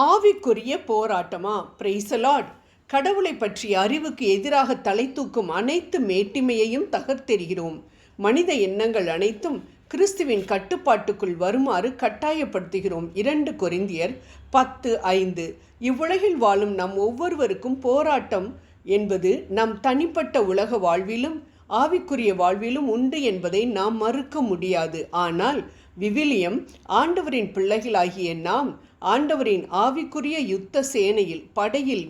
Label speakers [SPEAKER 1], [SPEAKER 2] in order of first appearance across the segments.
[SPEAKER 1] ஆவிக்குரிய போராட்டமா? Praise the Lord. கடவுளை பற்றிய அறிவுக்கு எதிராக தலை தூக்கும் அனைத்து மேட்டிமையையும் தகர்த்தெறிகிறோம். மனித எண்ணங்கள் அனைத்தும் கிறிஸ்துவின் கட்டுப்பாட்டுக்குள் வருமாறு கட்டாயப்படுத்துகிறோம். 2 கொரிந்தியர் 10:5. இவ்வுலகில் வாழும் நம் ஒவ்வொருவருக்கும் போராட்டம் என்பது நம் தனிப்பட்ட உலக வாழ்விலும் ஆவிக்குரிய வாழ்விலும் உண்டு என்பதை நாம் மறுக்க முடியாது. ஆனால் விவிலியம் ஆண்டவரின் பிள்ளைகளாகிய நாம் ஆண்டவரின் ஆவிக்குரிய யுத்த சேனையில் படையில்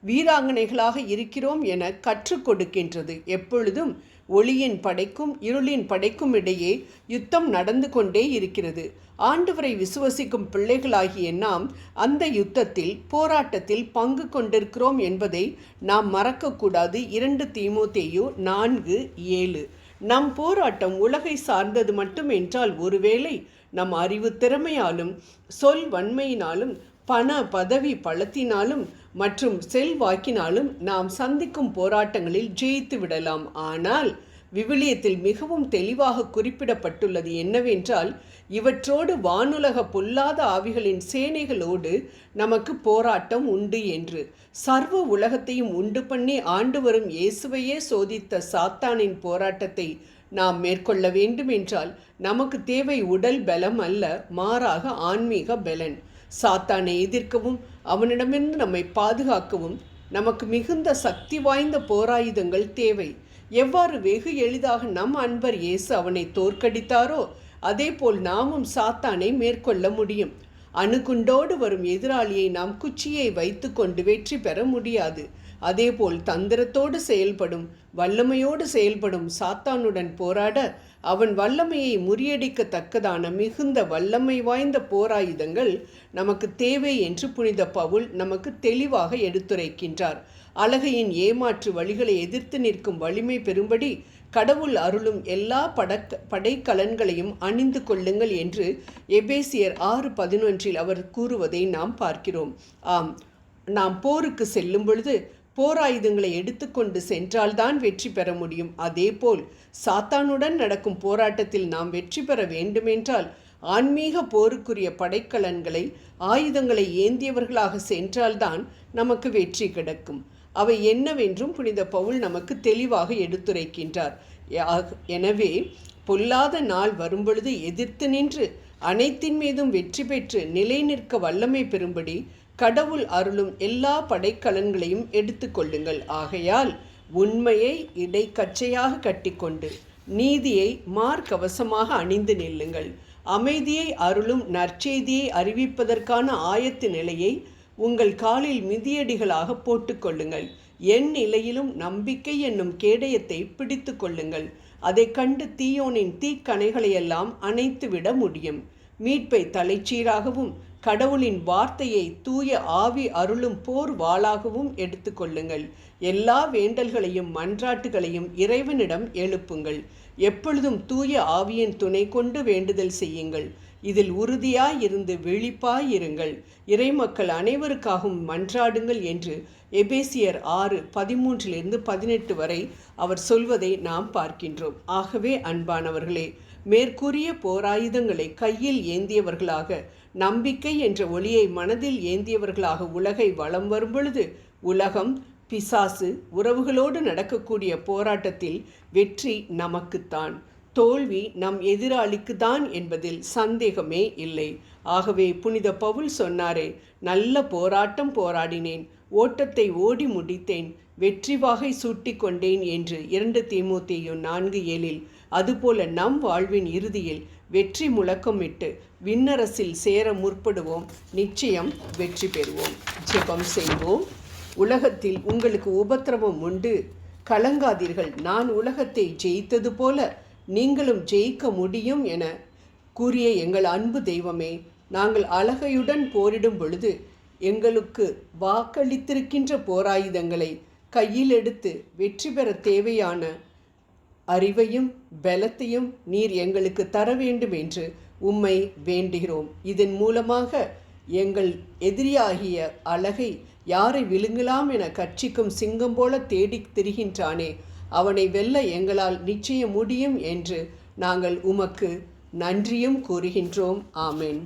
[SPEAKER 1] வீராங்கனைகளாக இருக்கிறோம் என கற்றுக் கொடுக்கின்றது. எப்பொழுதும் ஒளியின் படைக்கும் இருளின் படைக்கும் இடையே யுத்தம் நடந்து கொண்டே இருக்கிறது. ஆண்டவரை விசுவசிக்கும் பிள்ளைகளாகிய நாம் அந்த யுத்தத்தில் போராட்டத்தில் பங்கு கொண்டிருக்கிறோம் என்பதை நாம் மறக்கக்கூடாது. 2 தீமோத்தேயு 4:7. நம் போராட்டம் உலகை சார்ந்தது மட்டும் என்றால் ஒருவேளை நம் அறிவு திறமையாலும் சொல் வன்மையினாலும் பண பதவி பலத்தினாலும் மற்றும் செல்வாக்கினாலும் நாம் சந்திக்கும் போராட்டங்களில் ஜெயித்து விடலாம். ஆனால் விவிலியத்தில் மிகவும் தெளிவாக குறிப்பிடப்பட்டுள்ளது என்னவென்றால், இவற்றோடு வானுலக பொல்லாத ஆவிகளின் சேனைகளோடு நமக்கு போராட்டம் உண்டு என்று. சர்வ உலகத்தையும் உண்டு பண்ணி ஆண்டு வரும் இயேசுவையே சோதித்த சாத்தானின் போராட்டத்தை நாம் மேற்கொள்ள வேண்டும் என்றால் நமக்கு தேவை உடல் பலம் அல்ல, மாறாக ஆன்மீக பலன். சாத்தானை எதிர்க்கவும் அவனிடமிருந்து நம்மை பாதுகாக்கவும் நமக்கு மிகுந்த சக்தி வாய்ந்த போராயுதங்கள் தேவை. எவ்வாறு வெகு எளிதாக நம் அன்பர் இயேசு அவனை தோற்கடித்தாரோ அதேபோல் நாமும் சாத்தானை மேற்கொள்ள முடியும். அணுகுண்டோடு வரும் எதிராளியை நாம் குச்சியை வைத்து கொண்டு வெற்றி பெற முடியாது. அதேபோல் தந்திரத்தோடு செயல்படும் வல்லமையோடு செயல்படும் சாத்தானுடன் போராட அவன் வல்லமையை முறியடிக்கத்தக்கதான மிகுந்த வல்லமை வாய்ந்த போராயுதங்கள் நமக்கு தேவை என்று புனித பவுல் நமக்கு தெளிவாக எடுத்துரைக்கின்றார். அழகையின் ஏமாற்று வழிகளை எதிர்த்து நிற்கும் வலிமை பெறும்படி கடவுள் அருளும் எல்லா படைக்கலன்களையும் அணிந்து கொள்ளுங்கள் என்று எபேசியர் 6:11 அவர் கூறுவதை நாம் பார்க்கிறோம். ஆம், நாம் போருக்கு செல்லும் பொழுது போராயுதங்களை எடுத்துக்கொண்டு சென்றால்தான் வெற்றி பெற முடியும். அதேபோல் சாத்தானுடன் நடக்கும் போராட்டத்தில் நாம் வெற்றி பெற வேண்டுமென்றால் ஆன்மீக போருக்குரிய படைக்கலன்களை ஆயுதங்களை ஏந்தியவர்களாக சென்றால்தான் நமக்கு வெற்றி கிடைக்கும். அவை என்னவென்றும் புனித பவுல் நமக்கு தெளிவாக எடுத்துரைக்கின்றார். எனவே பொல்லாத நாள் வரும்பொழுது எதிர்த்து நின்று அனைத்தின் மீதும் வெற்றி பெற்று நிலை நிற்க வல்லமை பெறும்படி கடவுள் அருளும் எல்லா படைக்கலன்களையும் எடுத்து கொள்ளுங்கள். ஆகையால் உண்மையை இடைக்கச்சையாக கட்டிக்கொண்டு நீதியை மார்க்கவசமாக அணிந்து நில்லுங்கள். அமைதியை அருளும் நற்செய்தியை அறிவிப்பதற்கான ஆயத்த நிலையை உங்கள் காலில் மிதியடிகளாக போட்டுக்கொள்ளுங்கள். என் நிலையிலும் நம்பிக்கை என்னும் கேடயத்தை பிடித்து கொள்ளுங்கள். அதை கண்டு தீயோனின் தீக்கணைகளையெல்லாம் அணைத்துவிட முடியும். மீட்பை தலைச்சீராகவும் கடவுளின் வார்த்தையை தூய ஆவி அருளும் போர் வாளாகவும் எடுத்துக்கொள்ளுங்கள். எல்லா வேண்டல்களையும் மன்றாட்டுகளையும் இறைவனிடம் எழுப்புங்கள். எப்பொழுதும் தூய ஆவியின் துணை கொண்டு வேண்டுதல் செய்யுங்கள். இதில் உறுதியாயிருந்து விழிப்பாயிருங்கள். இறைமக்கள் அனைவருக்காகவும் மன்றாடுங்கள் என்று எபேசியர் 6:13-18 வரை அவர் சொல்வதை நாம் பார்க்கின்றோம். ஆகவே அன்பானவர்களே, மேற்கூறிய போராயுதங்களை கையில் ஏந்தியவர்களாக நம்பிக்கை என்ற ஒளியை மனதில் ஏந்தியவர்களாக உலகை வலம் வரும்பொழுது உலகம் பிசாசு உறவுகளோடு நடக்கக்கூடிய போராட்டத்தில் வெற்றி நமக்குத்தான், தோல்வி நம் எதிராளிக்கு தான் என்பதில் சந்தேகமே இல்லை. ஆகவே புனித பவுல் சொன்னாரே, நல்ல போராட்டம் போராடினேன், ஓட்டத்தை ஓடி முடித்தேன், வெற்றி வாகை சூட்டி கொண்டேன் என்று 2 தீமோத்தேயு 4:7. அதுபோல நம் வாழ்வின் இறுதியில் வெற்றி முழக்கமிட்டு விண்ணரசில் சேர முற்படுவோம். நிச்சயம் வெற்றி பெறுவோம். ஜெபம் செய்வோம். உலகத்தில் உங்களுக்கு உபத்திரவம் உண்டு, கலங்காதீர்கள், நான் உலகத்தை ஜெயித்தது போல நீங்களும் ஜெயிக்க முடியும் என கூறிய எங்கள் அன்பு தெய்வமே, நாங்கள் அழகையுடன் போரிடும் பொழுது எங்களுக்கு வாக்களித்திருக்கின்ற போராயுதங்களை கையில் எடுத்து வெற்றி பெற தேவையான அறிவையும் பலத்தையும் நீர் எங்களுக்கு தர வேண்டும் என்று உம்மை வேண்டுகிறோம். இதன் மூலமாக எங்கள் எதிரியாகிய அழகை யாரை விழுங்கலாம் என கட்சிக்கும் சிங்கம் போல தேடி திரிகின்றானே, அவனை வெல்ல எங்களால் நிச்சயம் முடியும் என்று நாங்கள் உமக்கு நன்றியும் கூறுகின்றோம். ஆமென்.